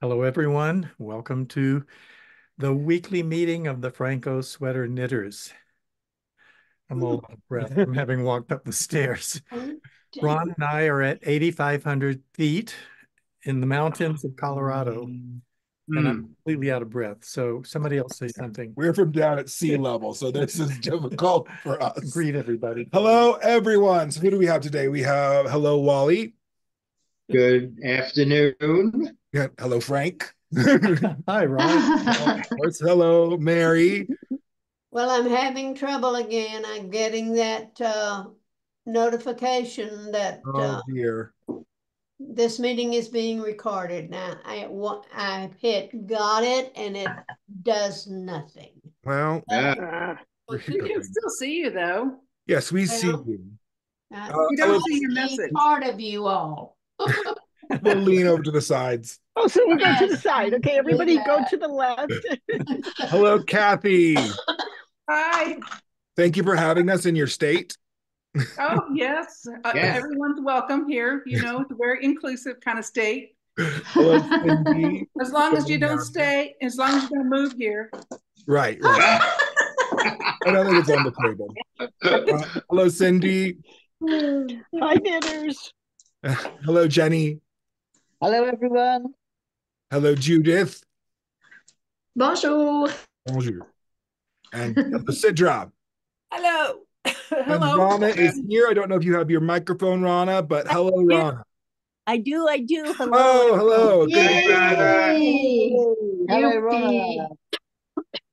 Hello, everyone. Welcome to the weekly meeting of the Phrancko Sweater Knitters. I'm all out of breath from having walked up the stairs. Ron and I are at 8,500 feet in the mountains of Colorado, and I'm completely out of breath. So somebody else say something. We're from down at sea level, so this is difficult for us. Greet everybody. Hello, everyone. So who do we have today? We have hello, Wally. Good afternoon. Yeah, hello, Frank. Hi, Ron. Of course, hello, Mary. Well, I'm having trouble again. I'm getting that notification that Oh dear. this meeting is being recorded. Now, I hit got it, and it does nothing. Well, We can still see you, though. yes, we see Well, you. We don't see your message. Part of you all. We'll lean over to the sides. Oh, so we'll go to the Yes, side. Okay, everybody go to the left. Hello, Kathy. Hi. Thank you for having us in your state. Oh, yes. Yes. Everyone's welcome here. You know, it's a very inclusive kind of state. Hello, Cindy. As long as you don't stay, as long as you don't move here. Right. I don't think it's on the table. Hello, Cindy. Hi, knitters. Hello, Jenny. Hello, everyone. Hello, Judith. Bonjour. Bonjour. And hello, Sidra. Hello. And Hello. Ronna is here. I don't know if you have your microphone, Ronna, but hello, Ronna. I do. Hello. Oh, hello. Good to see Yay! Hello, Yippee.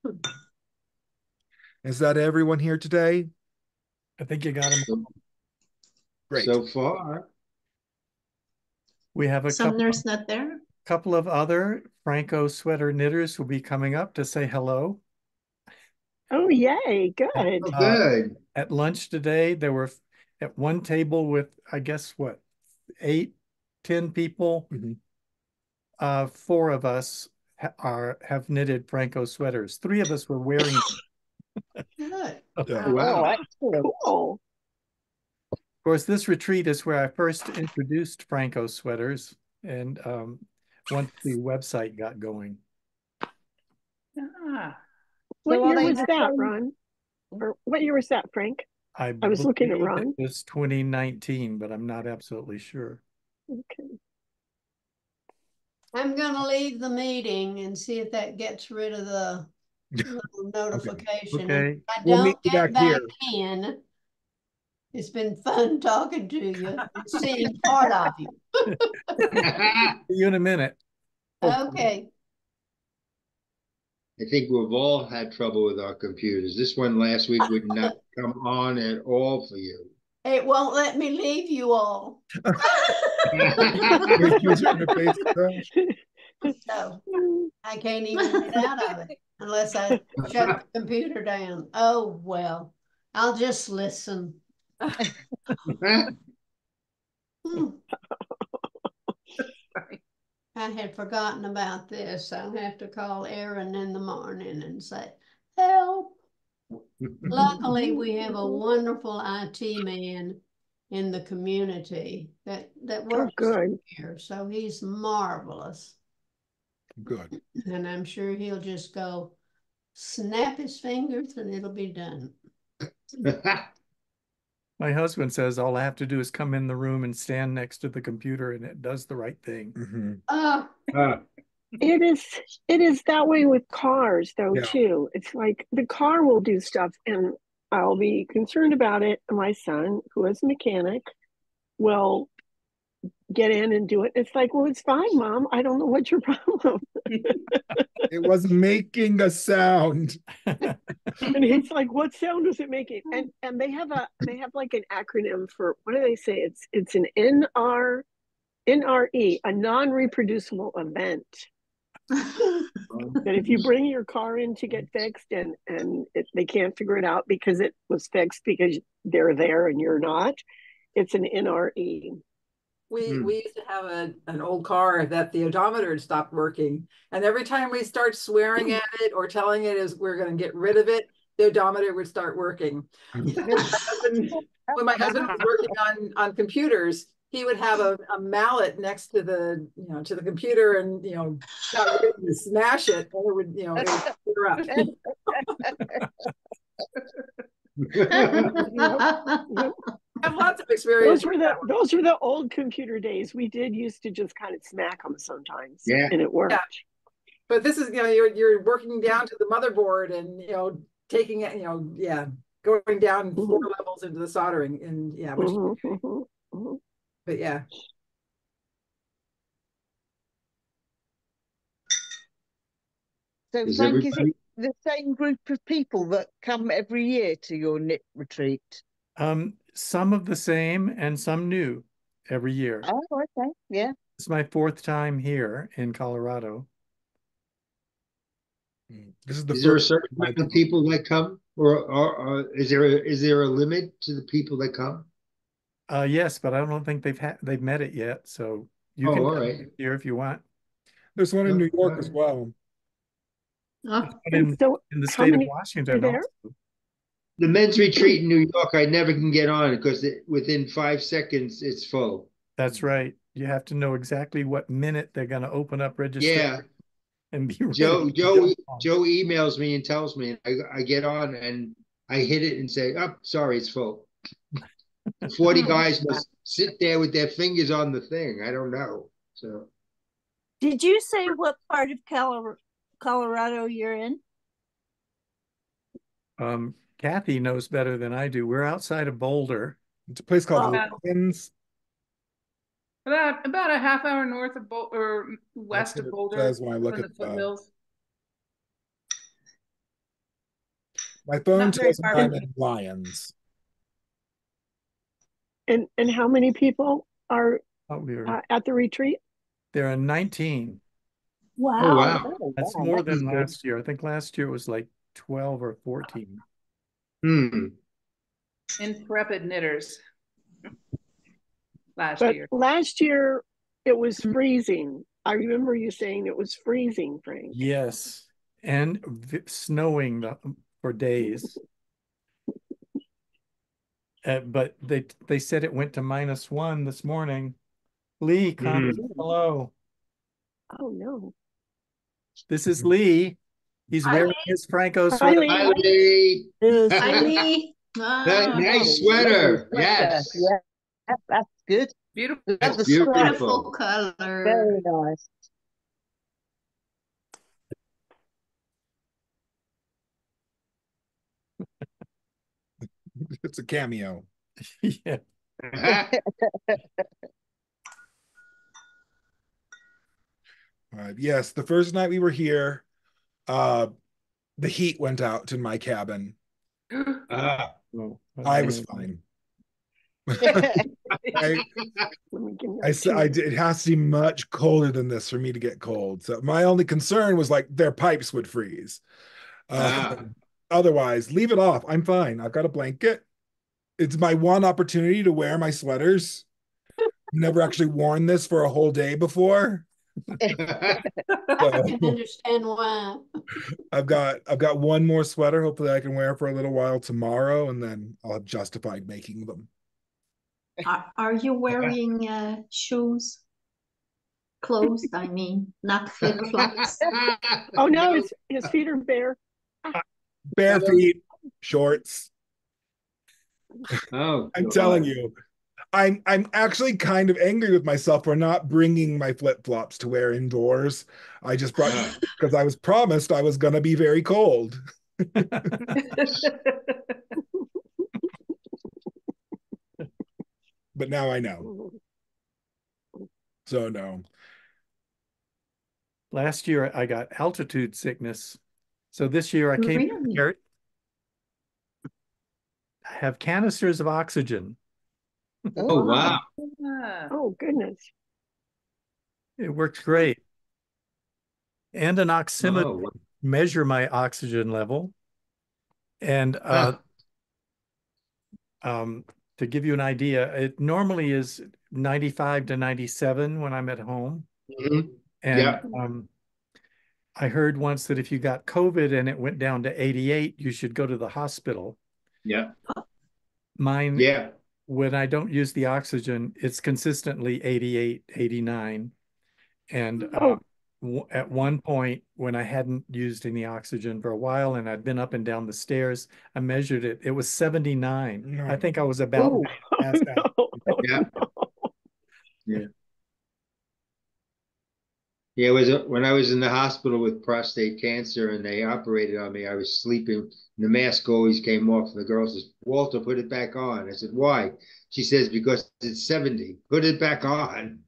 Ronna. Is that everyone here today? I think you got them. Great. So far. We have a Sumner's not there. couple of other Phrancko Sweater Knitters will be coming up to say hello. Oh, yay. Good. Good. At lunch today, there were at one table with, I guess, what, 8, 10 people. Four of us have knitted Phrancko sweaters. 3 of us were wearing. Good. Yeah. Wow. Oh, excellent. Cool. Of course, this retreat is where I first introduced Phrancko sweaters, and once the website got going. Ah. What So year they was that, Ron? Or what year was that, Frank? I was looking at believe Ron. it was 2019, but I'm not absolutely sure. Okay. I'm gonna leave the meeting and see if that gets rid of the little notification. Okay. If I We'll don't meet you get back here. in. It's been fun talking to you and seeing part of you. See you in a minute. Okay. I think we've all had trouble with our computers. This one last week would not come on at all for you. It won't let me leave you all. Your user interface crash. So I can't even get out of it unless I shut the computer down. Oh, well, I'll just listen. I had forgotten about this. I'll have to call Aaron in the morning and say, help. Luckily, we have a wonderful IT man in the community that works good. here. So he's marvelous. Good. And I'm sure he'll just go snap his fingers and it'll be done. My husband says all I have to do is come in the room and stand next to the computer and it does the right thing. It is that way with cars though, Yeah. too. It's like the car will do stuff and I'll be concerned about it. And my son, who is a mechanic, will get in and do it. It's like, well, it's fine, Mom. I don't know what's your problem. It was making a sound. And he's like, what sound was it making? And they have like an acronym for, what do they say? It's an NRE, a non-reproducible event. That if you bring your car in to get fixed and they can't figure it out because it was fixed because they're there and you're not, it's an NRE. We used to have an old car that the odometer had stopped working. And every time we start swearing at it or telling it is we're going to get rid of it, the odometer would start working. When my husband was working on computers, he would have a mallet next to the, to the computer and, got ready to smash it, and it would, it would clear up. I have lots of experience. Those were the old computer days. We did used to just kind of smack them sometimes, and it worked. Yeah. But this is, you're working down to the motherboard and, taking it, going down 4 levels into the soldering, and but yeah. So Frank, is it the same group of people that come every year to your knit retreat? Some of the same and some new every year. Oh, okay. Yeah. It's my 4th time here in Colorado. This is the Is there a certain amount of people that come, or is there a limit to the people that come? Yes, but I don't think they've met it yet. So you can come here if you want. There's one in New York as well. In the state of Washington also. The men's retreat in New York, I never can get on because within 5 seconds it's full. That's right. You have to know exactly what minute they're going to open up registration. Yeah. And be ready. Joe emails me and tells me, and I get on and I hit it and say, "Oh, sorry, it's full." 40 guys must sit there with their fingers on the thing. I don't know. So, did you say what part of Colorado you're in? Kathy knows better than I do. We're outside of Boulder. It's a place called Lyons. About a half hour north of Boulder, or west of Boulder. Says when I look at the foothills. My phone tells me I'm in Lyons. And how many people are at the retreat? There are 19. Wow. Oh, wow. That's more than last year. I think last year it was like 12 or 14. Intrepid knitters. Last year it was freezing. I remember you saying it was freezing, Frank. Yes, and snowing for days. But they said it went to -1 this morning. Lee, hello. Oh no. This is Lee. He's wearing his Phrancko sweater. Hi, Lee. Hi, Lee. Nice sweater. Yes. Yeah, that's good. Beautiful. That's beautiful color. Very nice. It's a cameo. Yeah. Yes, the first night we were here, the heat went out in my cabin. I was fine. It has to be much colder than this for me to get cold. So my only concern was like their pipes would freeze. Otherwise, leave it off. I'm fine. I've got a blanket. It's my one opportunity to wear my sweaters. I've never actually worn this for a whole day before. I can understand why. I've got one more sweater. Hopefully I can wear for a little while tomorrow, and then I'll have justified making them. Are you wearing shoes? Clothes, I mean, not flip-flops. Oh no, his feet are bare. Bare feet, shorts. Oh, I'm telling you. I'm actually kind of angry with myself for not bringing my flip-flops to wear indoors. I just brought because I was promised I was going to be very cold. But now I know. So no. Last year I got altitude sickness. So this year I came prepared. I have canisters of oxygen. Oh, wow. Oh, goodness. It works great. And an oximeter measure my oxygen level. And to give you an idea, it normally is 95 to 97 when I'm at home. And I heard once that if you got COVID and it went down to 88, you should go to the hospital. Yeah. Mine when I don't use the oxygen, it's consistently 88, 89. And at one point, when I hadn't used any oxygen for a while and I'd been up and down the stairs, I measured it. It was 79. I think I was about Oh, ready to pass out. Yeah. Yeah. Yeah, it was when I was in the hospital with prostate cancer and they operated on me. I was sleeping. The mask always came off. The girl says, "Walter, put it back on." I said, "Why?" She says, "Because it's 70. Put it back on."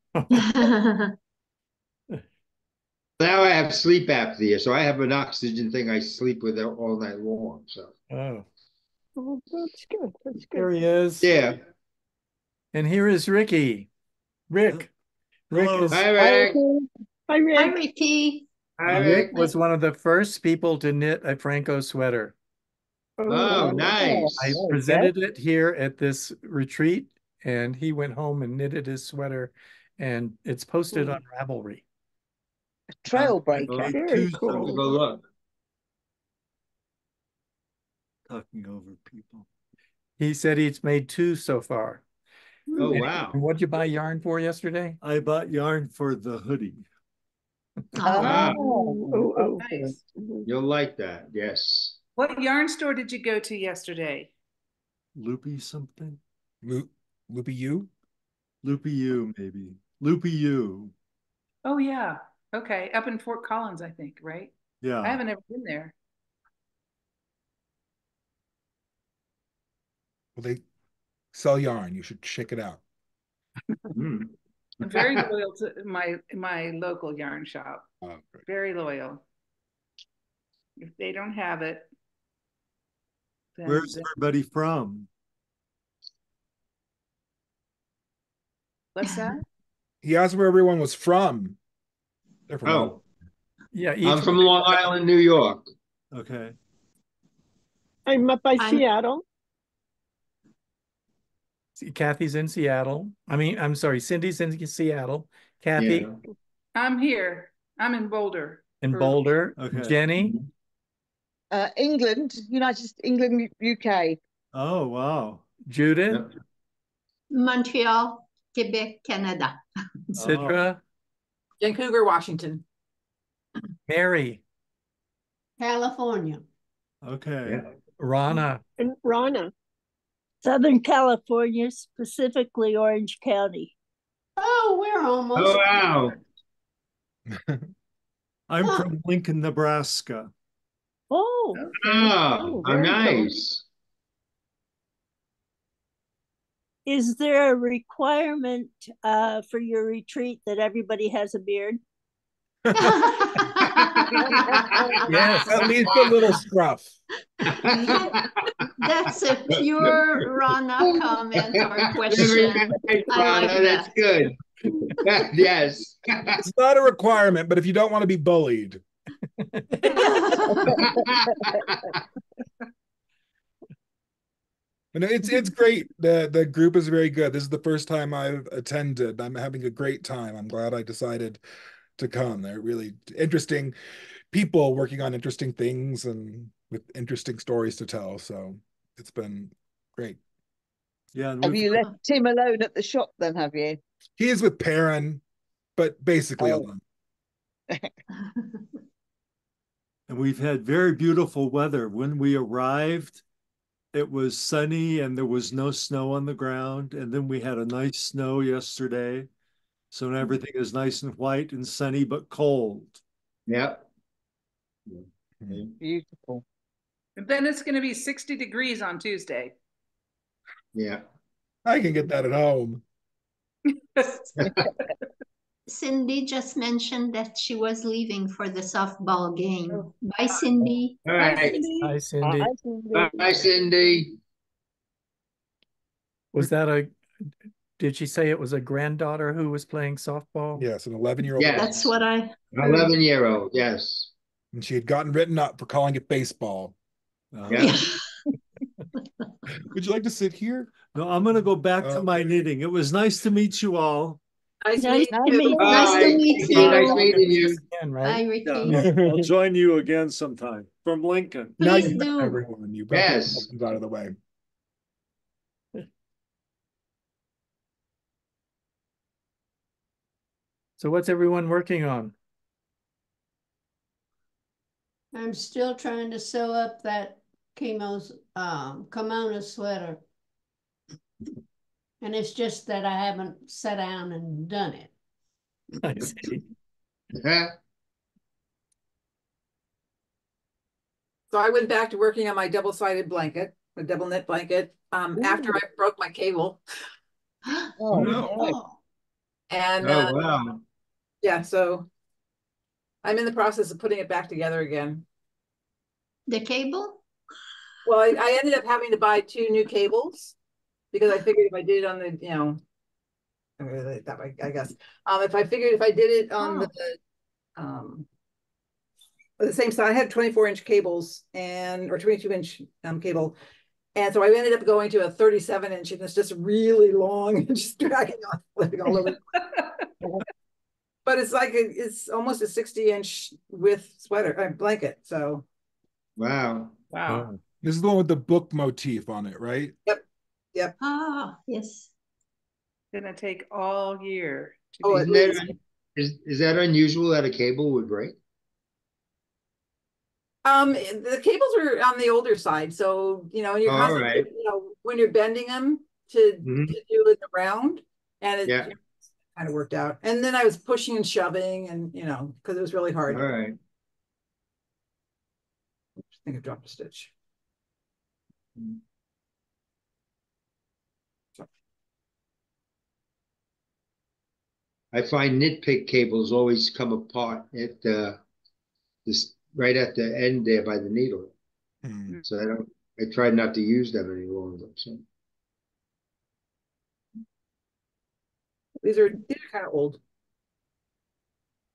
Now I have sleep apnea, so I have an oxygen thing I sleep with all night long. So Oh, that's good. That's there good. he is. yeah. And here is Ricky. Rick. Rick Hello. is Hi, Rick. Hi, Rick. Hi, Ricky. Hi, Rick Rick. was one of the first people to knit a Phrancko sweater. Oh, nice. I presented it here at this retreat, and he went home and knitted his sweater, and it's posted on Ravelry. A trailbreaker. Very Have cool. to go look. Talking over people. He said he's made 2 so far. Oh, And wow. what'd you buy yarn for yesterday? I bought yarn for the hoodie. Wow. Oh. Nice. You'll like that. Yes. What yarn store did you go to yesterday? Loopy something? Loopy you? Loopy U, maybe. Loopy U. Oh, yeah. Okay. Up in Fort Collins, I think, right? Yeah. I haven't ever been there. Well, they sell yarn. You should check it out. Mm. I'm very loyal to my local yarn shop. Oh, great. Very loyal. If they don't have it, then Where's everybody from? what's that? He asked where everyone was from. They're from Oh, Yeah, I'm from Long Island, New York. Okay. I'm up by Seattle. Kathy's in Seattle. I'm sorry, Cindy's in Seattle. Kathy Yeah. I'm here. I'm in Boulder. in Boulder. Okay. Jenny. England, England, UK. Oh, wow. Judith. Yep. Montreal, Quebec, Canada. Sidra. Vancouver, Washington. Mary. California. Okay. Yeah. Ronna. And Ronna. Southern California, specifically Orange County. Oh, we're almost. Oh, wow. I'm from Lincoln, Nebraska. Oh, Oh, how very nice. is there a requirement for your retreat that everybody has a beard? Yes. At least a little scruff. That's a pure Ronna comment or question. Very nice, I like Ronna. That's that. good. Yes. It's not a requirement, but if you don't want to be bullied. And it's great. The group is very good. This is the first time I've attended. I'm having a great time. I'm glad I decided to come. They're really interesting people working on interesting things and with interesting stories to tell. So it's been great. Yeah. Have you left Tim alone at the shop then, have you? He is with Perrin, but basically alone. And we've had very beautiful weather. When we arrived, it was sunny and there was no snow on the ground. And then we had a nice snow yesterday. So everything is nice and white and sunny, but cold. Yep. Beautiful. And then it's going to be 60 degrees on Tuesday. Yeah. I can get that at home. Cindy just mentioned that she was leaving for the softball game. Bye, Cindy. All right. Hi, Cindy. Bye, Cindy. Was that did she say it was a granddaughter who was playing softball? Yes, an 11-year-old. Yes. That's what I An 11-year-old. Yes. And she had gotten written up for calling it baseball. Yeah. Would you like to sit here? No, I'm going to go back to my knitting. It was nice to meet you all. Nice Nice to to meet you. Nice to meet you. Nice meeting you. Again, Bye, right? Ricky. Yeah, I'll join you again sometime from Lincoln. Now Please you do. everyone. You got Yes. out of the way. So what's everyone working on? I'm still trying to sew up that kimono sweater. And it's just that I haven't sat down and done it. I see. So I went back to working on my double-sided blanket, a double knit blanket, after I broke my cable. Oh, no. And Oh, wow. yeah, so I'm in the process of putting it back together again. The cable? Well, I ended up having to buy 2 new cables because I figured if I did it on the, that way, I guess. If I did it on the same side, I had 24-inch cables or 22-inch cable. And so I ended up going to a 37-inch, and it's just really long and just dragging on, flipping all over. But it's like it's almost a 60-inch width sweater blanket. So wow. Wow. This is the one with the book motif on it, right? Yep. Ah, yes. Gonna take all year. Isn't that, is that unusual that a cable would break? The cables are on the older side, so you're constantly, when you're bending them to do it around, and it kind of worked out. And then I was pushing and shoving, and because it was really hard. All right. I think I dropped a stitch. I find nitpick cables always come apart at this right at the end there by the needle. So I try not to use them any longer. So. These are kind of old,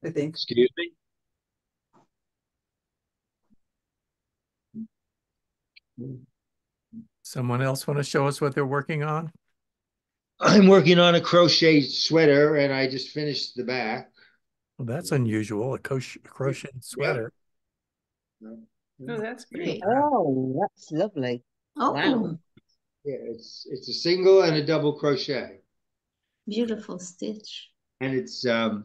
I think. Excuse me? Someone else want to show us what they're working on? I'm working on a crochet sweater, and I just finished the back. Well, that's unusual, a crochet sweater. Oh, that's great. Oh, that's lovely. Oh, wow. Yeah, it's a single and a double crochet. Beautiful stitch. And it's a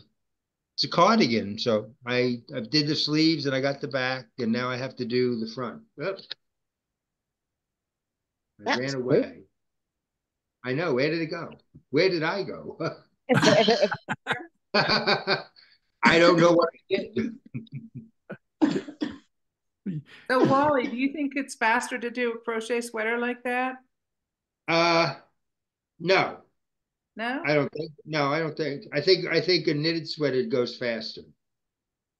cardigan. So I did the sleeves and I got the back, and now I have to do the front. Oops. I ran away. Cool. I know. Where did it go? Where did I go? I don't know what I did. So Wally, do you think it's faster to do a crochet sweater like that? No. No? I don't think. No, I don't think. I think a knitted sweater goes faster.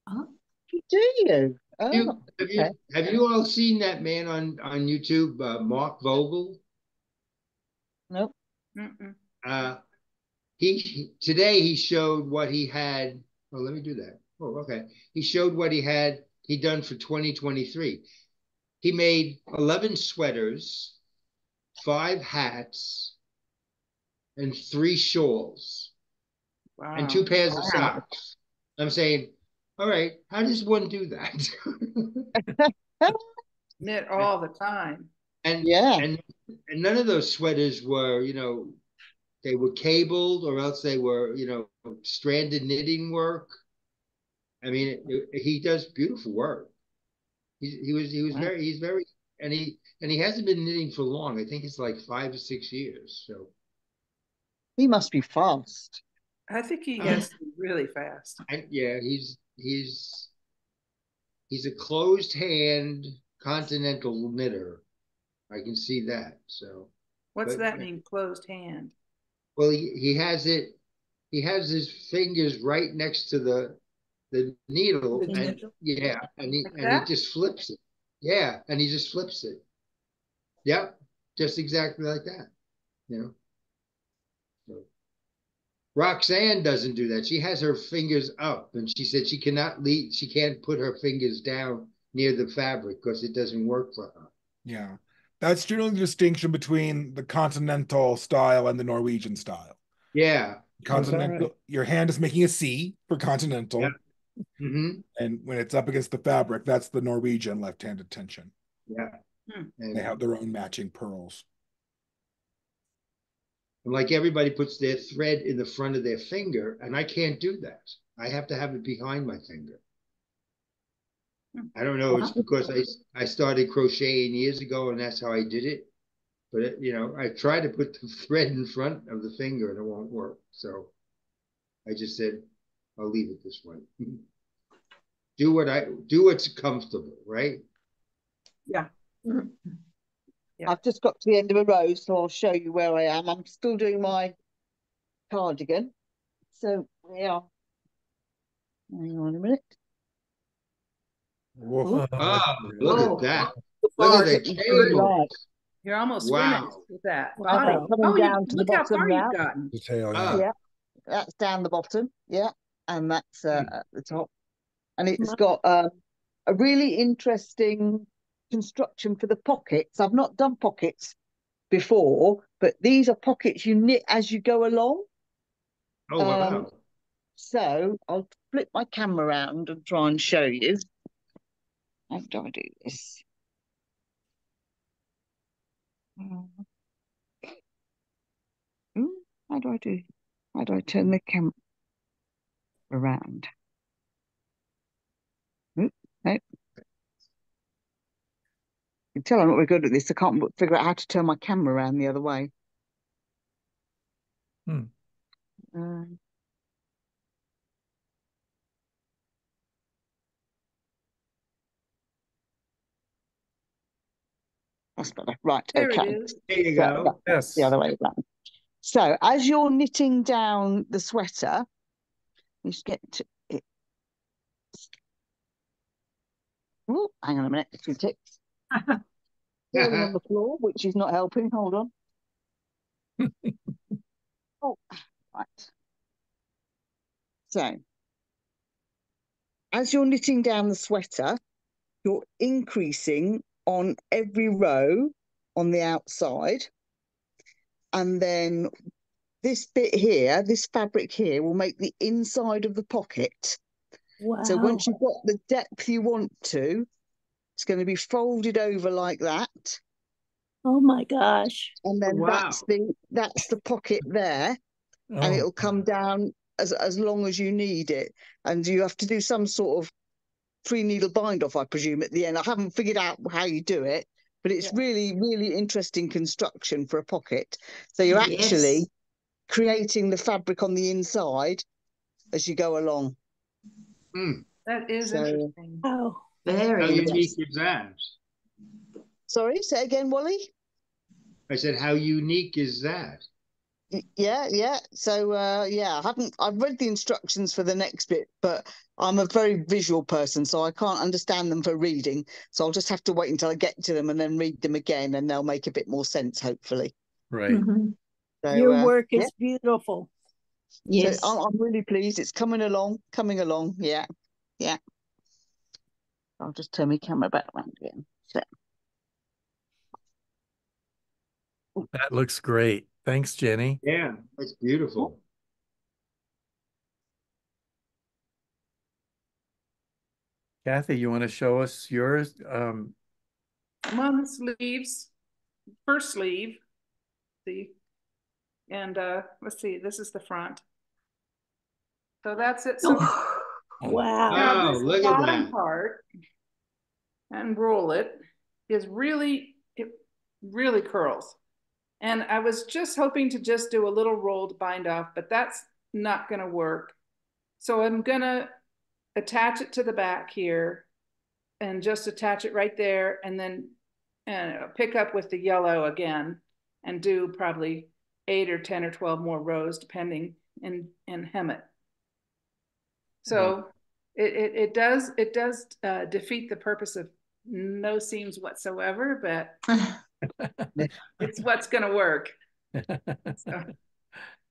Oh. Do you? Oh, have you all seen that man on YouTube, Mark Vogel? Nope. Today he showed what he had. Oh, let me do that. Oh, okay. He showed what he'd done for 2023. He made 11 sweaters, 5 hats, and 3 shawls. Wow. And 2 pairs of socks. I'm saying, all right, how does one do that? Knit all the time. And none of those sweaters were, they were cabled, or else they were, stranded knitting work. I mean, he does beautiful work. He's very, and he hasn't been knitting for long. I think it's like 5 or 6 years. So he must be fast. I think he has to be really fast. Yeah, he's a closed hand continental knitter. I can see that. So what's that mean, closed hand? Well, he has his fingers right next to the needle, and he just flips it. Yeah, and he just flips it. Yep, just exactly like that. So, Roxanne doesn't do that. She has her fingers up, and she said she can't put her fingers down near the fabric because it doesn't work for her. Yeah. That's generally the distinction between the continental style and the Norwegian style. Yeah. Continental, your hand is making a C for continental. Yeah. Mm-hmm. And when it's up against the fabric, that's the Norwegian left-handed tension. Yeah. They have their own matching pearls. And like everybody puts their thread in the front of their finger, and I can't do that. I have to have it behind my finger. I don't know. It's because I started crocheting years ago, and that's how I did it. But I try to put the thread in front of the finger, and it won't work. So I just said, I'll leave it this way. Do what's comfortable, right? Yeah. Yeah. I've just got to the end of a row, so I'll show you where I am. I'm still doing my cardigan. So yeah. Hang on a minute. Whoa. Oh, look at that. Look at the cable. You're almost wow. finished with that. Wow. Coming down to the look how bottom far now. you've gotten. Detail, Yeah, that's down the bottom. Yeah, and that's at the top. And it's got a really interesting construction for the pockets. I've not done pockets before, but these are pockets you knit as you go along. Oh, wow. So I'll flip my camera around and try and show you. How do I do this? How do I turn the camera around? No. You can tell I'm not very good at this. I can't figure out how to turn my camera around the other way. That's better. Right. There okay. it is. There you go. Yes. The other way around. So as you're knitting down the sweater, you just get to it. Oh, hang on a minute. 2 ticks. Falling on the floor, which is not helping. Hold on. Oh, right. So as you're knitting down the sweater, you're increasing on every row on the outside. And then this bit here, this fabric here, will make the inside of the pocket. Wow. So once you've got the depth you want to, it's going to be folded over like that. Oh my gosh. And then that's the pocket there. Oh. And it'll come down as long as you need it. And you have to do some sort of 3-needle bind off, I presume, at the end. I haven't figured out how you do it, but it's really, really interesting construction for a pocket. So you're actually creating the fabric on the inside as you go along. That is interesting. Oh, very How unique is that? Sorry, say again, Wally? I said, how unique is that? Yeah. So I've read the instructions for the next bit, but I'm a very visual person, so I can't understand them for reading. So I'll just have to wait until I get to them and then read them again, and they'll make a bit more sense, hopefully. Right. So, your work is beautiful. Yes. So I'm really pleased. It's coming along. Yeah. I'll just turn my camera back around again. So. That looks great. Thanks, Jenny. Yeah, that's beautiful. Kathy, you want to show us yours? I'm on the sleeves, first sleeve. See, and let's see. This is the front. So that's it. So wow. Now this look bottom at that part and roll it is really curls. And I was just hoping to just do a little rolled bind off, but that's not going to work. So I'm going to attach it to the back here and just attach it right there, and then pick up with the yellow again and do probably 8 or 10 or 12 more rows depending, and hem it. So it does defeat the purpose of no seams whatsoever, but it's what's going to work. So,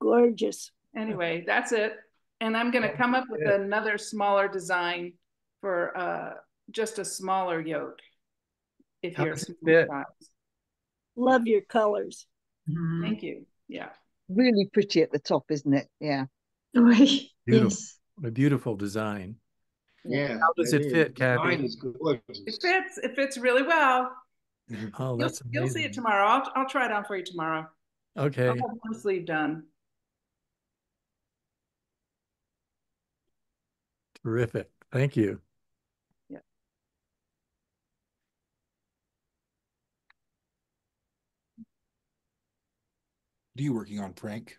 gorgeous. Anyway, that's it. And I'm going to come up with another smaller design for just a smaller yoke. If you're small. Love your colors. Thank you. Yeah. Really pretty at the top, isn't it? Yeah. Right. Beautiful. Yes. A beautiful design. Yeah. How does it fit, Kathy? It fits really well. Oh, that's amazing. You'll see it tomorrow. I'll try it on for you tomorrow. Okay. I'll have one sleeve done. Terrific. Thank you. Yeah. What are you working on, Frank?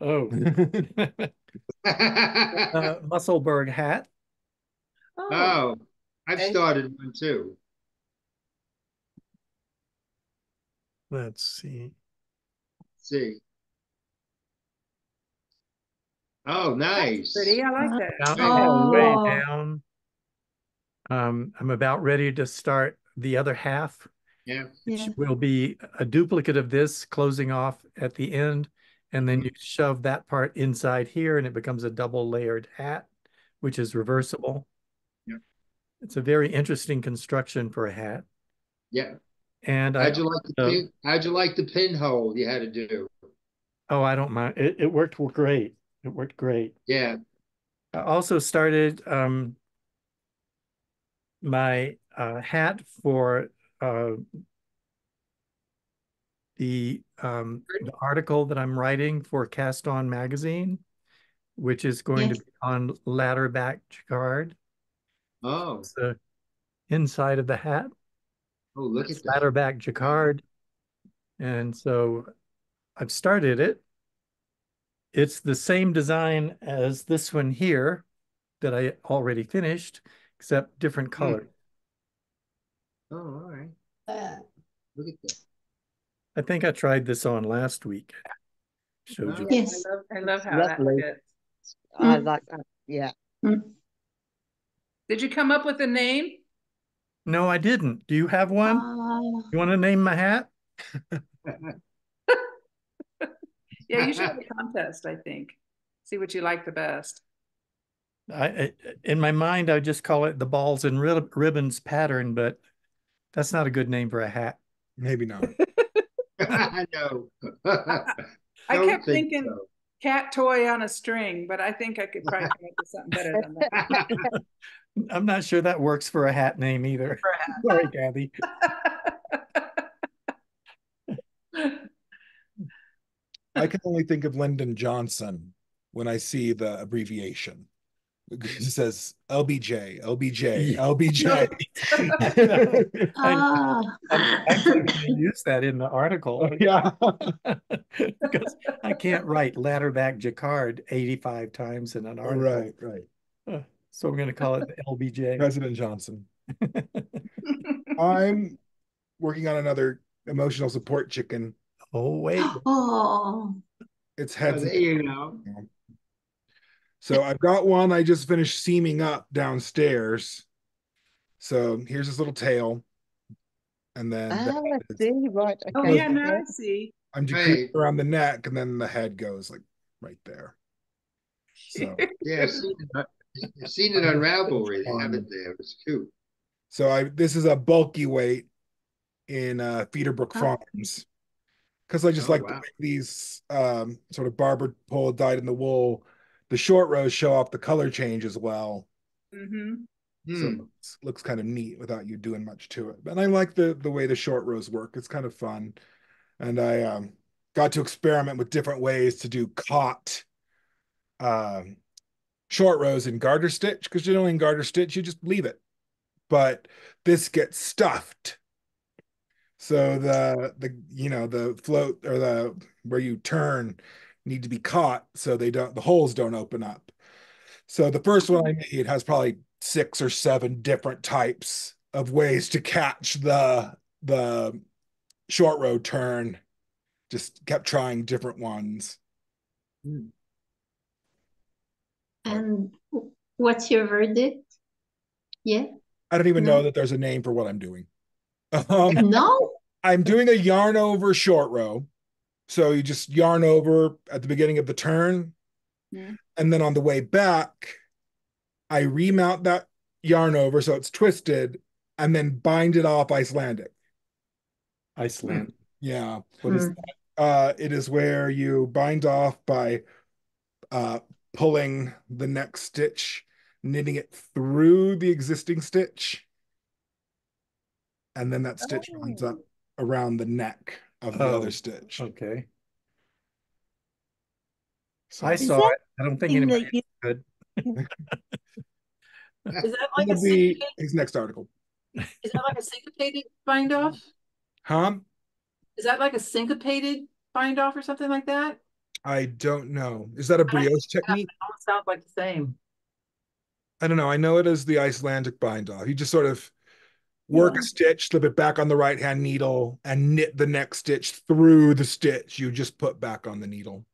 Oh. Musselburgh hat. Oh, I've started one too. Let's see. Let's see. Oh, nice. Pretty, I like that. Way Oh, down. I'm about ready to start the other half. Yeah. yeah. Which will be a duplicate of this closing off at the end. And then you shove that part inside here and it becomes a double layered hat, which is reversible. Yeah. It's a very interesting construction for a hat. Yeah. And How'd you like the pinhole you had to do? Oh, I don't mind. It worked great. It worked great. Yeah. I also started my hat for the article that I'm writing for Cast On magazine, which is going to Yes. be on ladder back jacquard. Oh. It's the inside of the hat. Oh, look It's at that. ladder back jacquard. And so I've started it. It's the same design as this one here that I already finished, except different color. Oh, all right. Look at that. I think I tried this on last week. Showed you. Yes. I love how Lovely. that fits. I like that. Yeah. Did you come up with a name? No, I didn't. Do you have one? You want to name my hat? Yeah, you should have a contest, I think. See what you like the best. In my mind, I just call it the balls and ribbons pattern, but that's not a good name for a hat. Maybe not. I know. I kept thinking so. cat toy on a string, but I think I could probably come up with something better than that. I'm not sure that works for a hat name either. For a hat. Sorry, Kathy. I can only think of Lyndon Johnson when I see the abbreviation. It says LBJ, LBJ, LBJ. I'm actually going to use that in the article. Yeah. Because I can't write ladder back jacquard 85 times in an article. Right. So I'm going to call it the LBJ. President Johnson. I'm working on another emotional support chicken. Oh, wait. Oh. It's heads. There you go. So I've got one I just finished seaming up downstairs. So here's his little tail. And then let's see, right. Okay. Oh, yeah, now I see. I'm decreasing around the neck, and then the head goes like right there. So yeah, I've seen it on Ravelry. They have it there. It's cute. So this is a bulky weight in Feederbrook Farms, because I just like the way these sort of barber pole dyed in the wool. The short rows show off the color change as well. So it looks kind of neat without you doing much to it. And I like the way the short rows work. It's kind of fun. And I got to experiment with different ways to do caught short rows in garter stitch, because in garter stitch you just leave it, but this gets stuffed. So the float or the where you turn need to be caught so the holes don't open up. So the first one I made has probably 6 or 7 different types of ways to catch the short row turn. Just kept trying different ones. And what's your verdict? Yeah. I don't even know that there's a name for what I'm doing. No. I'm doing a yarn over short row. So you just yarn over at the beginning of the turn. And then on the way back, I remount that yarn over so it's twisted and then bind it off Icelandic. Iceland. Yeah. What is that? It is where you bind off by pulling the next stitch, knitting it through the existing stitch, and then that stitch lines up around the neck of the other stitch. Okay. So I saw it. I don't think Thing anybody that you, could. Is that like a it'll be syncopated, his next article. is that like a syncopated bind off? Huh? Is that like a syncopated bind off or something like that? I don't know. Is that a brioche technique? It all sounds like the same. I don't know. I know it is the Icelandic bind off. You just sort of work a stitch, slip it back on the right hand needle, and knit the next stitch through the stitch you just put back on the needle.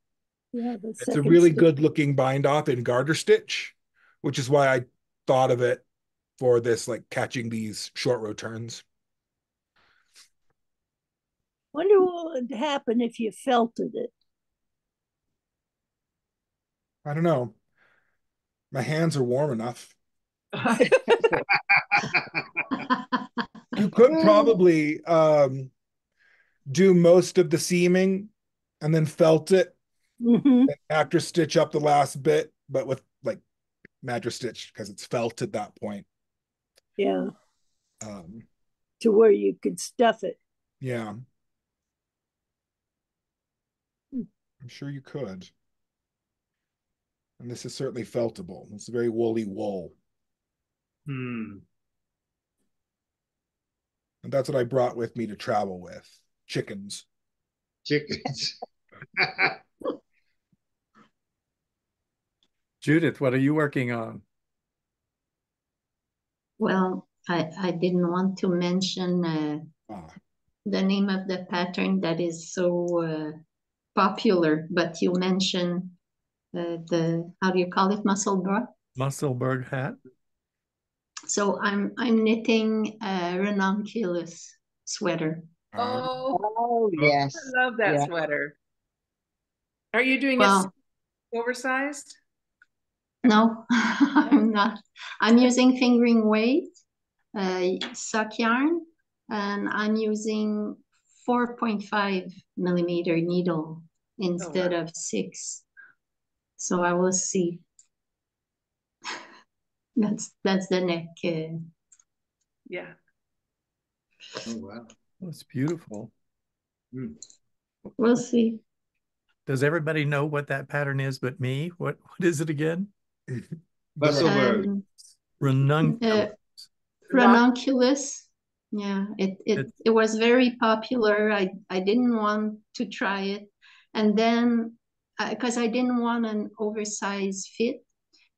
yeah, the It's a second really stitch. good looking bind off in garter stitch, which is why I thought of it for this, like catching these short row turns. Wonder what would happen if you felted it. I don't know. My hands are warm enough. You could probably do most of the seaming and then felt it Mm-hmm. and after stitch up the last bit, but with like mattress stitch because it's felt at that point. Yeah, Um, to where you could stuff it. yeah, I'm sure you could. And this is certainly feltable. It's a very woolly wool. Hmm. And that's what I brought with me to travel with. Chickens. Chickens. Judith, what are you working on? Well, I didn't want to mention the name of the pattern that is so popular, but you mentioned the, how do you call it, Musselburgh? Musselburgh hat? So I'm knitting a ranunculus sweater. Oh, Oh, yes. I love that Yeah. sweater. Are you doing Well, it oversized? no, I'm not. I'm using fingering weight, sock yarn, and I'm using 4.5 millimeter needle instead of 6. So I will see. That's the neck. Yeah. Oh, wow. That's beautiful. We'll see. Does everybody know what that pattern is but me? What is it again? Musselburgh. Ranunculus. Ranunculus. Yeah, it was very popular. I didn't want to try it. And then, because I didn't want an oversized fit,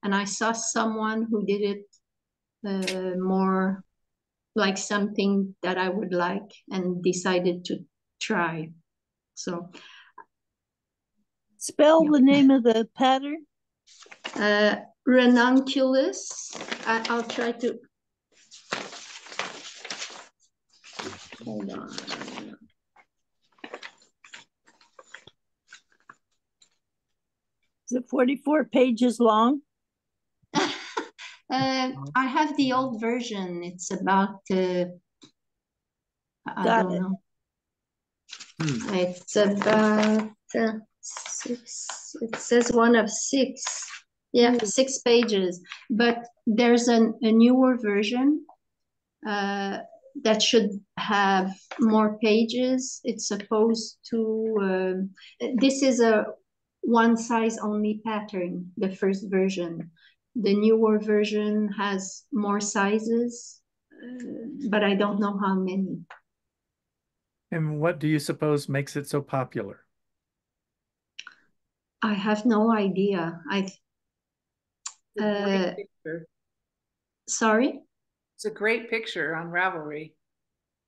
and I saw someone who did it more like something that I would like and decided to try. So Spell the name of the pattern. Ranunculus. I'll try to. Hold on. Is it 44 pages long? I have the old version. It's about, I don't know. It's about 6. It says one of 6. Yeah, 6 pages. But there's a newer version that should have more pages. It's supposed to, this is a one size only pattern, the first version. The newer version has more sizes, but I don't know how many. And what do you suppose makes it so popular? I have no idea. Sorry? It's a great picture on Ravelry.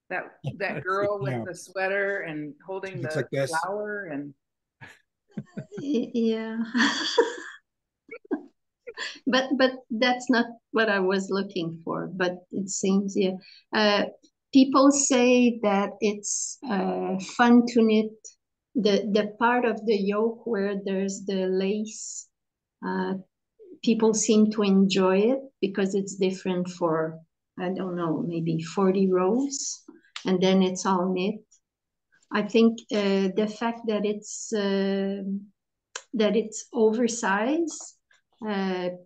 That girl with the sweater and holding the like this. flower and yeah. but that's not what I was looking for. But it seems, yeah. People say that it's fun to knit the part of the yoke where there's the lace. People seem to enjoy it because it's different for, I don't know, maybe 40 rows, and then it's all knit. I think the fact that it's oversized,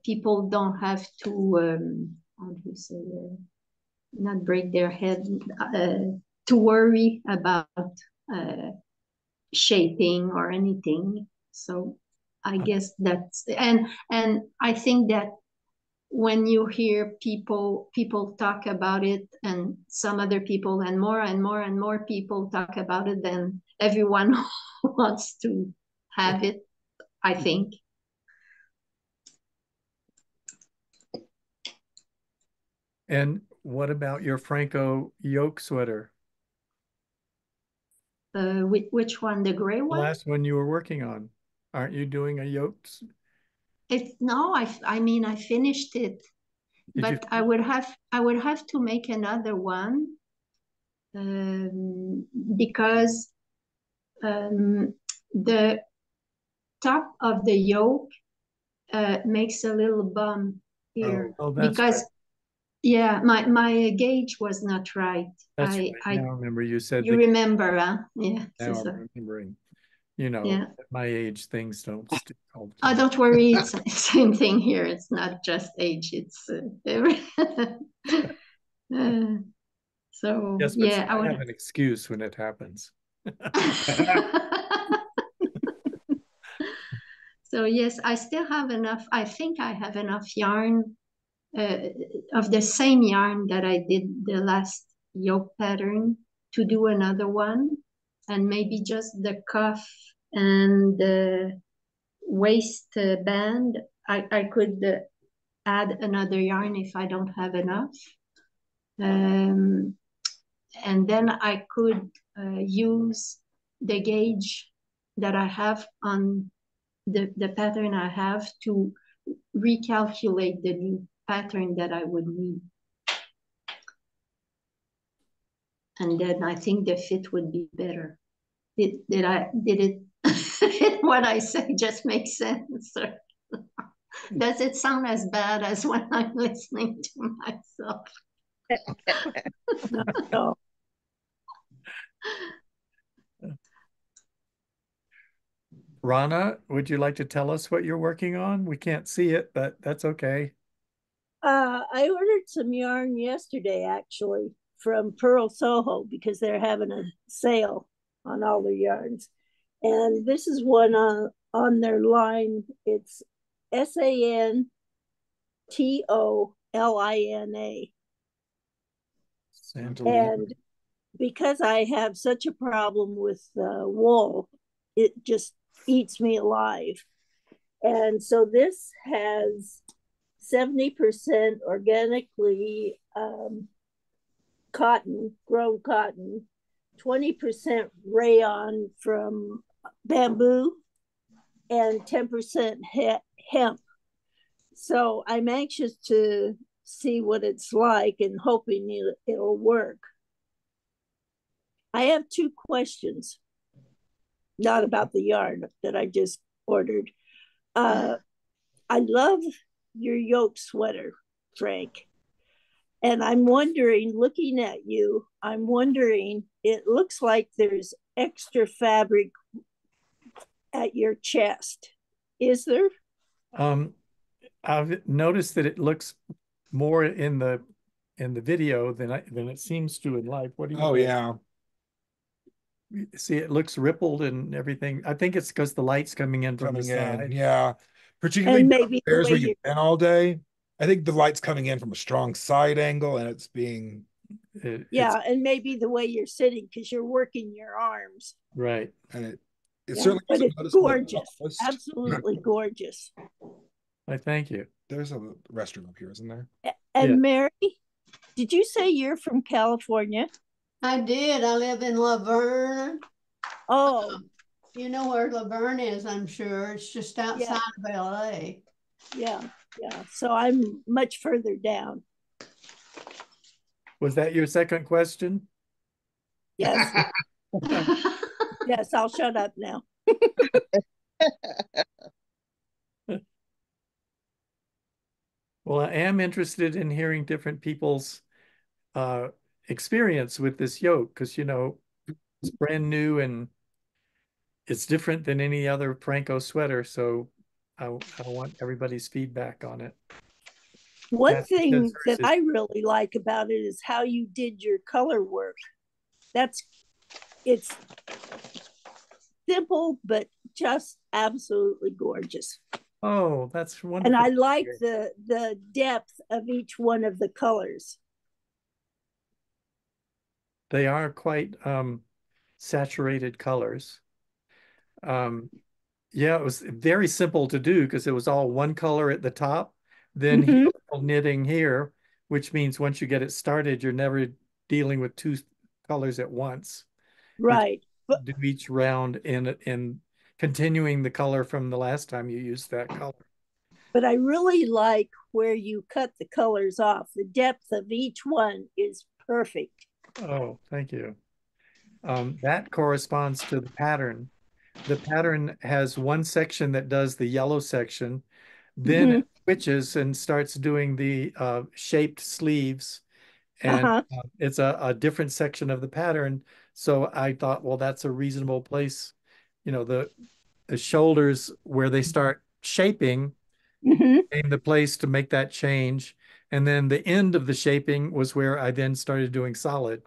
people don't have to, how do you say, not break their head, to worry about shaping or anything. So I guess that's, and I think that when you hear people talk about it, and some other people, and more and more and more people talk about it, then everyone wants to have it, I think. And what about your Phrancko yoke sweater? Which one? The gray The one? last one you were working on. Aren't you doing a yoke? No, I mean, I finished it, but I would have to make another one, because the top of the yoke makes a little bump here, Oh, that's because right. yeah, my gauge was not right. That's right. Now I remember you said you remember, huh? Yeah. Now I'm remembering. You know, Yeah. at my age, things don't stick all the Oh, time. don't worry. It's the same thing here. It's not just age. It's so Yes, but yeah, I I would have an excuse when it happens. So yes, I still have enough. I think I have enough yarn, of the same yarn that I did the last yoke pattern, to do another one, and maybe just the cuff and the waist band. I could add another yarn if I don't have enough. And then I could use the gauge that I have on the pattern I have to recalculate the new pattern that I would need. And then I think the fit would be better. Did it what I say just make sense? Does it sound as bad as when I'm listening to myself? No. Ronna, would you like to tell us what you're working on? We can't see it, but that's okay. I ordered some yarn yesterday, actually, from Pearl Soho, because they're having a sale on all their yarns. And this is one on their line. It's Santoline. And because I have such a problem with wool, it just eats me alive. And so this has 70% organically grown cotton, 20% rayon from bamboo, and 10% hemp. So I'm anxious to see what it's like and hoping it'll work. I have two questions, not about the yarn that I just ordered. I love your yoke sweater, Frank. And I'm wondering, looking at you, I'm wondering, it looks like there's extra fabric at your chest. Is there? I've noticed that it looks more in the video than it seems to in life. What do you think? Yeah. See, it looks rippled and everything. I think it's because the light's coming in from the side. Yeah. Particularly maybe there's where you've been all day. I think the light's coming in from a strong side angle, and it's being and maybe the way you're sitting, because you're working your arms. Right. And it's certainly, but it's gorgeous. Absolutely gorgeous. I thank you. There's a restroom up here, isn't there? And Mary, did you say you're from California? I did. I live in Laverne. Oh. You know where Laverne is, I'm sure. It's just outside of LA. Yeah. So I'm much further down. Was that your second question? Yes. Yes, I'll shut up now. Well, I am interested in hearing different people's experience with this yoke, because, you know, it's brand new and it's different than any other Phrancko sweater. So I want everybody's feedback on it. One thing that I really like about it is how you did your color work. It's simple, but just absolutely gorgeous. Oh, that's wonderful. And I like the depth of each one of the colors. They are quite saturated colors. Yeah, it was very simple to do because it was all one color at the top, then heel knitting here, which means once you get it started, you're never dealing with two colors at once. Right. You do each round in continuing the color from the last time you used that color. But I really like where you cut the colors off. The depth of each one is perfect. Oh, thank you. That corresponds to the pattern. The pattern has one section that does the yellow section, then it switches and starts doing the shaped sleeves, and it's a different section of the pattern. So I thought, well, that's a reasonable place. You know, the shoulders where they start shaping became the place to make that change. And then the end of the shaping was where I then started doing solid.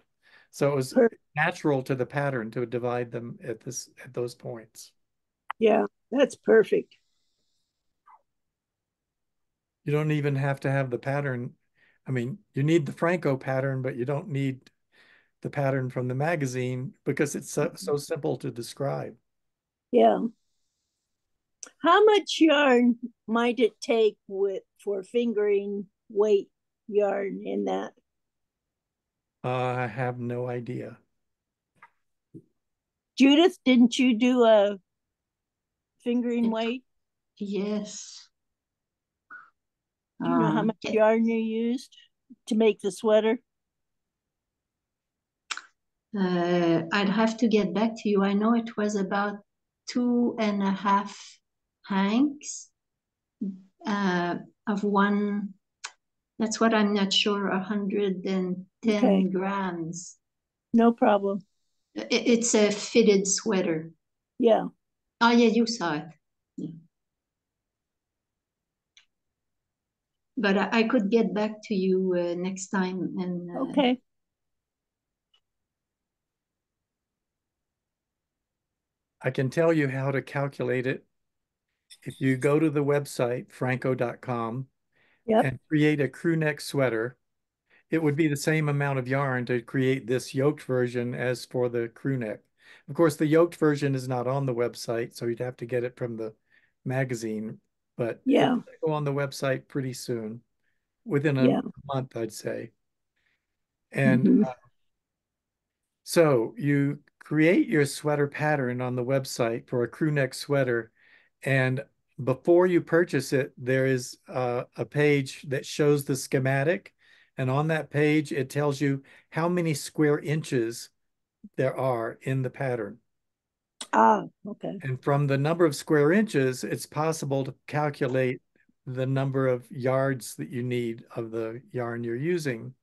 So it was natural to the pattern to divide them at those points. Yeah, that's perfect. You don't even have to have the pattern. I mean, you need the Phrancko pattern, but you don't need the pattern from the magazine because it's so simple to describe. Yeah. How much yarn might it take for fingering weight yarn in that? I have no idea. Judith, didn't you do a fingering weight? Yes. Do you know how much yarn you used to make the sweater? I'd have to get back to you. I know it was about 2.5 hanks of one. That's what I'm not sure, 110 grams. No problem. It's a fitted sweater. Yeah. Oh, yeah, you saw it. Yeah. But I could get back to you next time. And okay. I can tell you how to calculate it. If you go to the website, phrancko.com, and create a crew neck sweater, it would be the same amount of yarn to create this yoked version as for the crew neck. Of course, the yoked version is not on the website, so you'd have to get it from the magazine, but it'll go on the website pretty soon, within a month, I'd say. And so you create your sweater pattern on the website for a crew neck sweater, and before you purchase it, there is a page that shows the schematic. And on that page, it tells you how many square inches there are in the pattern. Ah, okay. And from the number of square inches, it's possible to calculate the number of yards that you need of the yarn you're using.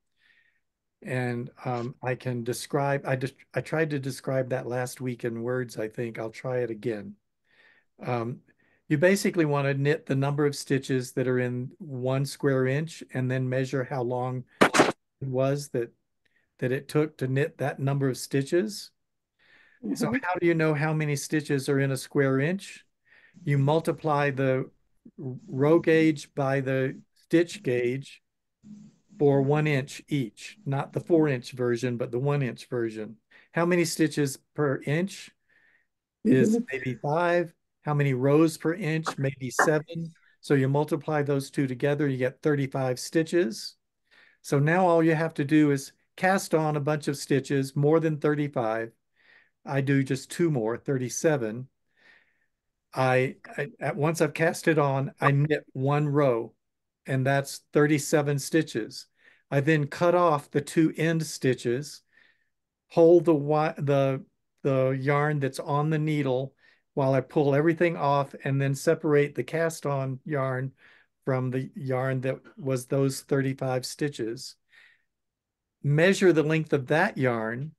And I can describe, I tried to describe that last week in words, I think. I'll try it again. You basically want to knit the number of stitches that are in 1 square inch and then measure how long it was that it took to knit that number of stitches. So how do you know how many stitches are in a square inch? You multiply the row gauge by the stitch gauge for 1 inch each, not the 4-inch version, but the 1-inch version. How many stitches per inch is maybe 5. How many rows per inch? Maybe 7. So you multiply those two together, you get 35 stitches. So now all you have to do is cast on a bunch of stitches, more than 35. I do just 2 more, 37. Once I've cast it on, I knit 1 row, and that's 37 stitches. I then cut off the 2 end stitches, hold the yarn that's on the needle while I pull everything off, and then separate the cast on yarn from the yarn that was those 35 stitches. Measure the length of that yarn.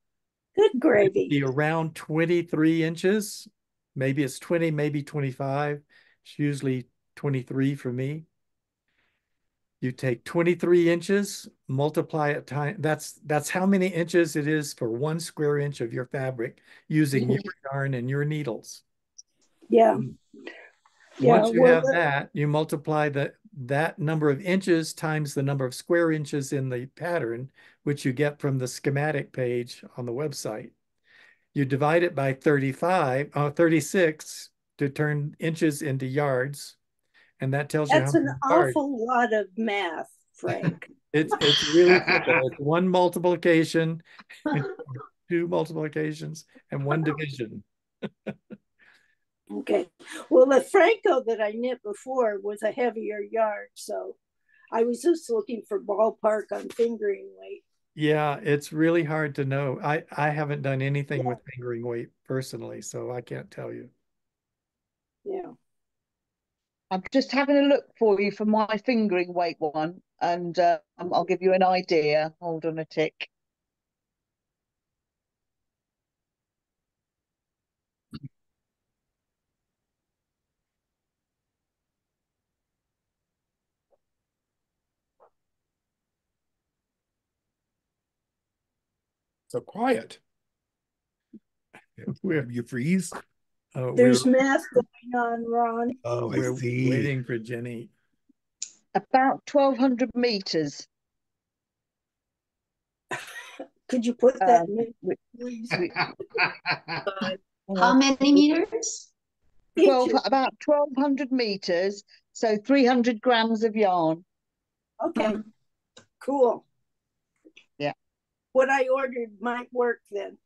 Good gravy. Be around 23 inches. Maybe it's 20, maybe 25. It's usually 23 for me. You take 23 inches, multiply it time. That's how many inches it is for 1 square inch of your fabric using your yarn and your needles. Yeah. Once you have that, you multiply that number of inches times the number of square inches in the pattern, which you get from the schematic page on the website. You divide it by 36 to turn inches into yards. And that tells you how That's an many yards. awful lot of math, Frank. It's really simple. It's one multiplication, two multiplications, and one division. Okay. Well, the Phrancko that I knit before was a heavier yarn, so I was just looking for ballpark on fingering weight. Yeah, it's really hard to know. I haven't done anything with fingering weight personally, so I can't tell you. Yeah. I'm just having a look for you for my fingering weight one, and I'll give you an idea. Hold on a tick. So quiet. Where you freeze? There's math going on, Ron. Oh, we're I see. Waiting for Jenny. About 1,200 meters. Could you put that in, please? How many meters? 12, about 1,200 meters, so 300 grams of yarn. Okay, cool. Yeah. What I ordered might work then.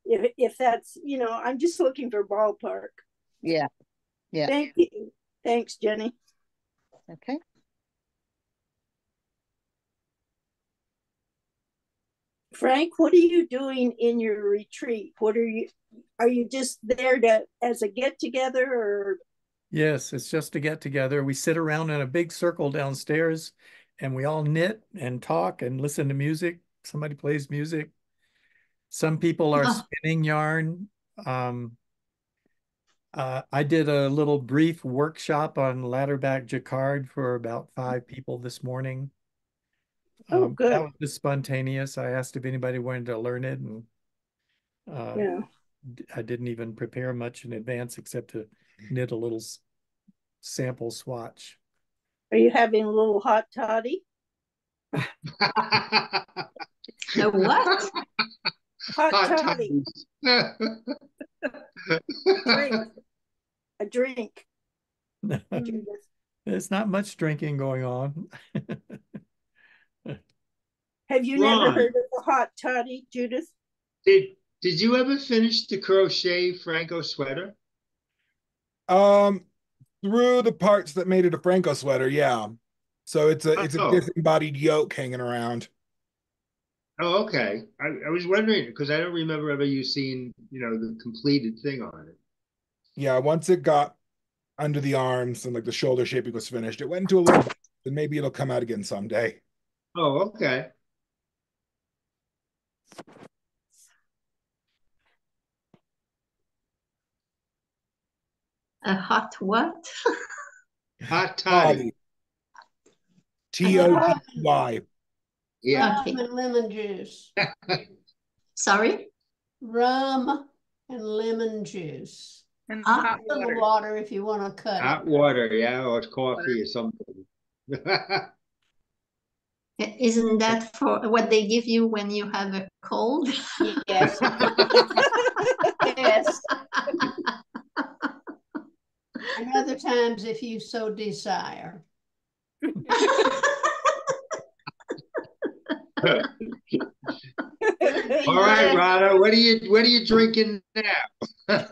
If that's, I'm just looking for ballpark. Yeah. Yeah. Thank you. Thanks, Jenny. Okay. Frank, what are you doing in your retreat? Are you just there as a get together or? Yes, it's just a get together. We sit around in a big circle downstairs and we all knit and talk and listen to music. Somebody plays music. Some people are spinning yarn. I did a little brief workshop on ladderback jacquard for about 5 people this morning. Oh, good. That was just spontaneous. I asked if anybody wanted to learn it, and yeah. I didn't even prepare much in advance except to knit a little sample swatch. Are you having a little hot toddy? A what? Hot toddy. A drink. There's not much drinking going on. Have you never heard of the hot toddy, Judith? Did you ever finish the crochet Phrancko sweater? Through the parts that made it a Phrancko sweater, yeah. So it's a disembodied yoke hanging around. Oh, okay. I was wondering because I don't remember ever you seeing, the completed thing on it. Yeah, once it got under the arms and like the shoulder shaping was finished, it went into a little bit, and maybe it'll come out again someday. Oh, okay. A hot what? Hot toddy. Toddy. Yeah. Rum and lemon juice. Sorry? Rum and lemon juice. And hot water. Water if you want to cut Hot it. water, yeah, or coffee or something. Isn't that for what they give you when you have a cold? Yes. Yes. And other times if you so desire. All right, Ronna, what are you drinking now?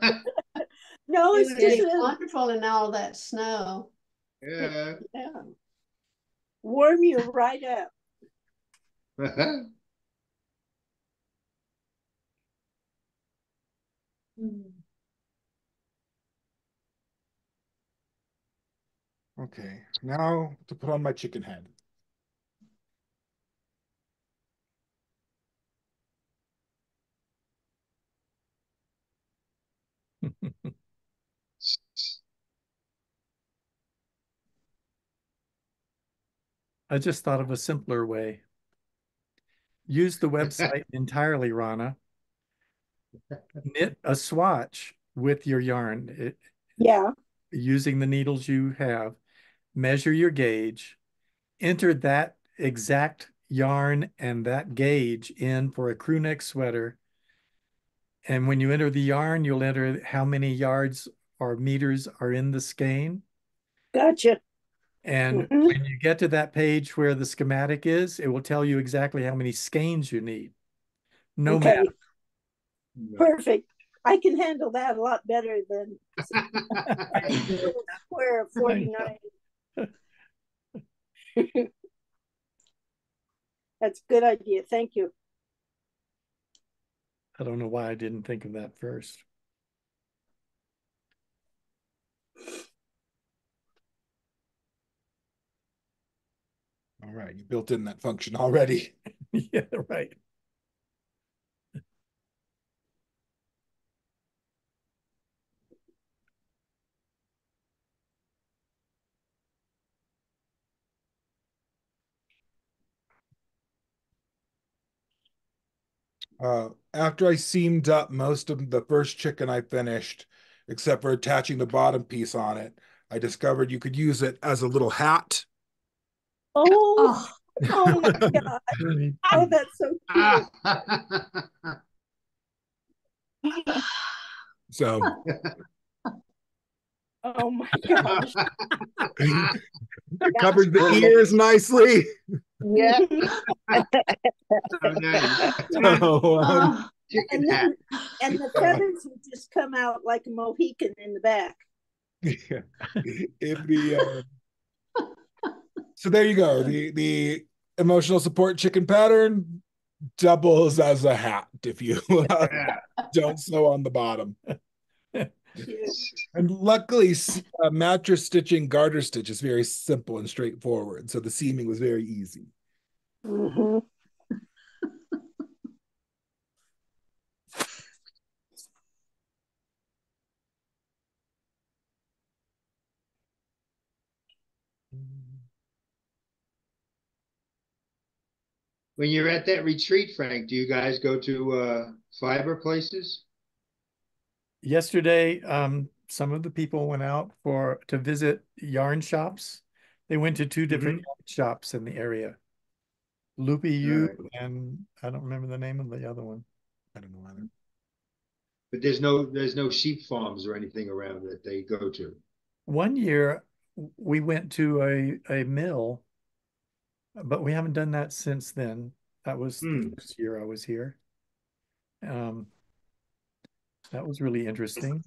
No, it's just wonderful in all that snow. Yeah. Warm you right up. Okay, now to put on my chicken head. I just thought of a simpler way. Use the website entirely, Ronna. Knit a swatch with your yarn, Yeah. using the needles you have, measure your gauge, enter that exact yarn and that gauge in for a crew neck sweater. And when you enter the yarn, you'll enter how many yards or meters are in the skein. Gotcha. And Mhm. when you get to that page where the schematic is, it will tell you exactly how many skeins you need. No Okay. matter. Perfect. I can handle that a lot better than little square of 49. That's a good idea. Thank you. I don't know why I didn't think of that first. All right, you built in that function already. Yeah, right. After I seamed up most of the first chicken I finished, except for attaching the bottom piece on it, I discovered you could use it as a little hat. Oh, oh my God. Oh, that's so cute. So Oh my gosh. it covers the ears nicely. Yeah. Oh, nice. So, and then, and the feathers would just come out like a Mohican in the back. yeah. It'd be, so there you go. The emotional support chicken pattern doubles as a hat if you don't sew on the bottom. And luckily, mattress stitching garter stitch is very simple and straightforward, so the seaming was very easy. Mm-hmm. When you're at that retreat, Frank, do you guys go to fiber places? Yesterday, some of the people went out to visit yarn shops. They went to two different yarn shops in the area. Loopy U and I don't remember the name of the other one. I don't know either. But there's no sheep farms or anything around that they go to. One year we went to a mill, but we haven't done that since then. That was the first year I was here. That was really interesting.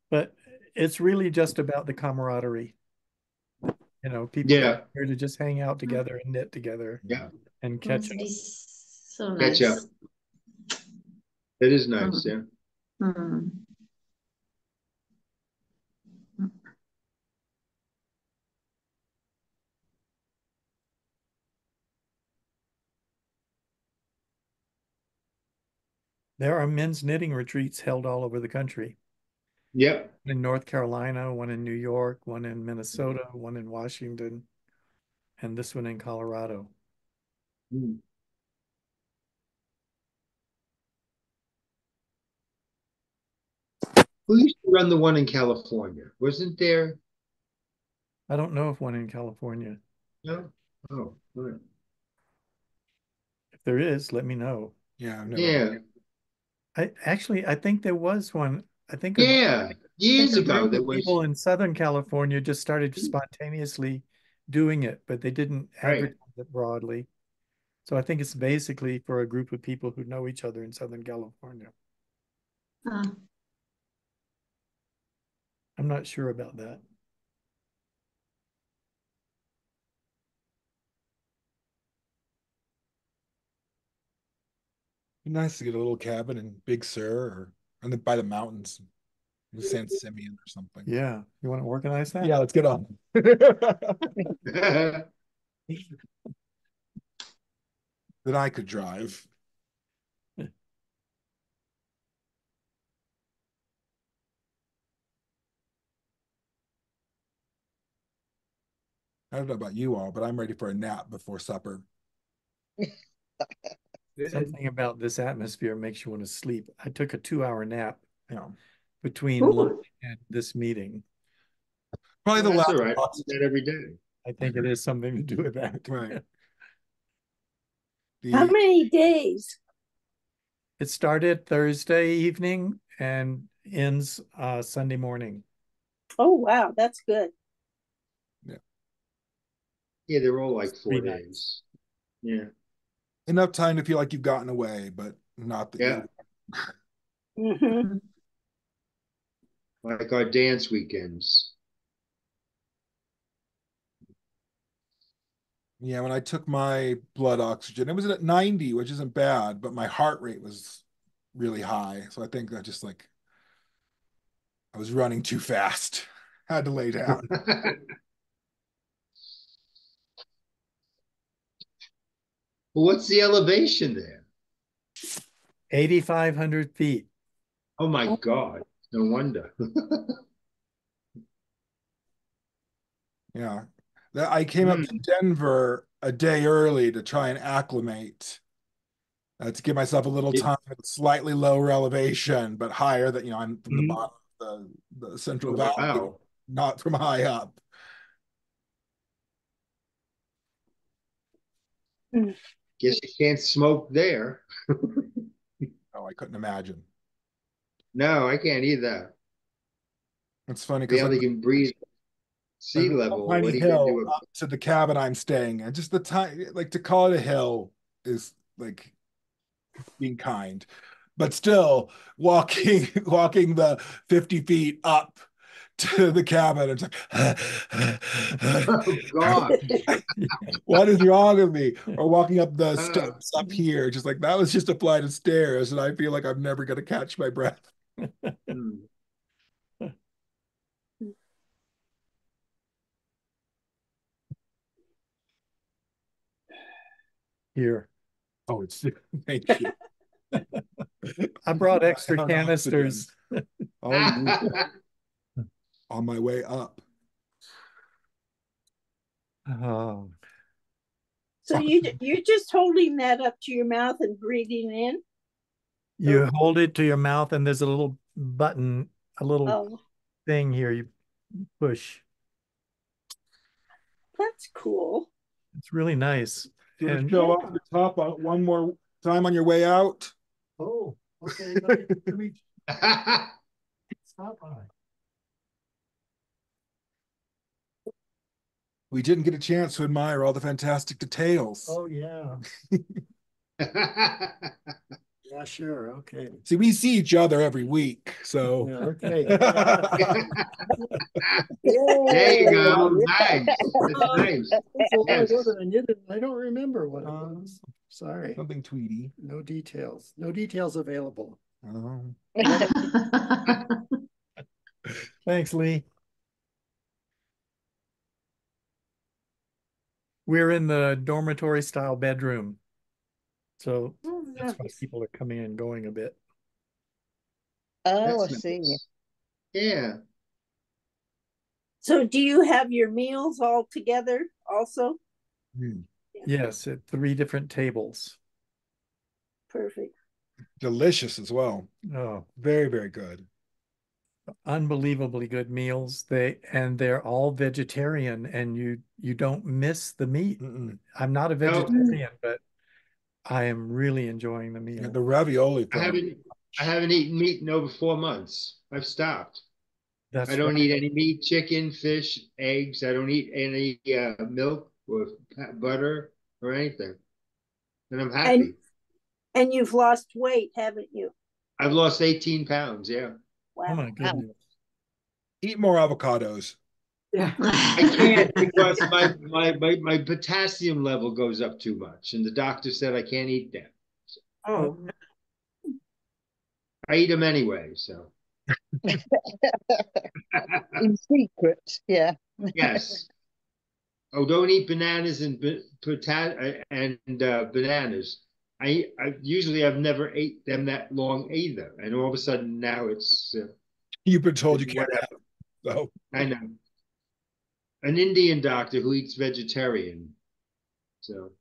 But it's really just about the camaraderie. You know, people come here to just hang out together and knit together. Yeah. And catch up. So Catch nice. up. It is nice, yeah. Mm. There are men's knitting retreats held all over the country. Yep. In North Carolina, one in New York, one in Minnesota, one in Washington, and this one in Colorado. Mm. Who used to run the one in California? Wasn't there? I don't know of one in California. No? Oh, right. If there is, let me know. Yeah, I've never. Yeah. I think there was one. I think years a ago group there of was. people in Southern California just started spontaneously doing it, but they didn't advertise it broadly. So I think it's basically for a group of people who know each other in Southern California. I'm not sure about that. Nice to get a little cabin in Big Sur or by the mountains, San Simeon or something. Yeah, you want to organize that? Yeah, let's get on. That I could drive. I don't know about you all, but I'm ready for a nap before supper. Something about this atmosphere makes you want to sleep. I took a 2-hour nap between Ooh. lunch and this meeting. Probably the That's last all right. I do oxygen. that every day. I think it is something to do with that. Right. How many days? It started Thursday evening and ends Sunday morning. Oh, wow, that's good. Yeah, they're all like 4 3 days. nights. Yeah. Enough time to feel like you've gotten away, but not that Yeah. Mm-hmm. Like our dance weekends. Yeah, when I took my blood oxygen, it was at 90, which isn't bad, but my heart rate was really high. So I think that just like I was running too fast. Had to lay down. Well, what's the elevation there? 8,500 feet. Oh my God. No wonder. Yeah. I came up to Denver a day early to try and acclimate, to give myself a little time at slightly lower elevation, but higher that, I'm from the bottom of the Central Oh, Valley, wow. not from high up. Guess you can't smoke there. Oh, I couldn't imagine. No, I can't either. It's funny because Barely like can breathe sea there's a level. tiny What are you gonna hill do? up to the cabin I'm staying in. Just the time, like to call it a hill is like being kind, but still walking the 50 feet up to the cabin. It's like, Oh God. what is wrong with me? Or walking up the steps up here, just like that was just a flight of stairs, and I feel like I'm never going to catch my breath. Here. Oh, it's thank you. I brought extra canisters. On my way up. Oh. So you're just holding that up to your mouth and breathing in? You hold it to your mouth and there's a little button, a little thing here you push. That's cool. It's really nice. Do you want And to show off the top one more time on your way out? Oh, okay. Let me stop by. We didn't get a chance to admire all the fantastic details. Oh yeah. Yeah, sure. Okay. See, we see each other every week, so yeah, okay. There you go. Nice. That's nice. That's a lot Yes. more than I needed. I don't remember what it was. Sorry. Something Tweety. No details. No details available. Thanks, Lee. We're in the dormitory style bedroom. So that's why people are coming and going a bit. Oh, I That's see. nice. Yeah. So do you have your meals all together also? Yes, at 3 different tables. Perfect. Delicious as well. Oh, very, very good. Unbelievably good meals. They're all vegetarian and you don't miss the meat. I'm not a vegetarian, but I am really enjoying the meal. Yeah, the ravioli. I haven't eaten meat in over 4 months. I've stopped. That's I don't right. eat any meat, chicken, fish, eggs. I don't eat any milk or butter or anything. And I'm happy. And you've lost weight, haven't you? I've lost 18 pounds. Yeah. Wow. Oh my goodness. Eat more avocados. Yeah. I can't because my potassium level goes up too much. And the doctor said I can't eat that. Oh. I eat them anyway, so. In secret, yeah. Yes. Oh, don't eat bananas and bananas. I've never ate them that long either, and all of a sudden now it's. You've been told you can't have them, so. I know. An Indian doctor who eats vegetarian, so.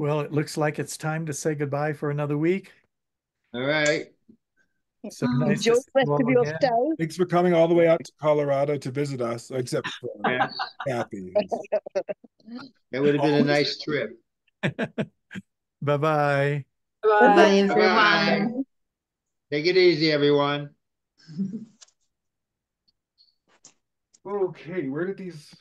Well, it looks like it's time to say goodbye for another week. All right. So nice Enjoy to see the you rest of all your again. stay. Thanks for coming all the way out to Colorado to visit us, except for Yes. Kathy. That would have been a nice trip. Bye-bye. Bye, Bye. everyone. Take it easy, everyone. Okay, where did these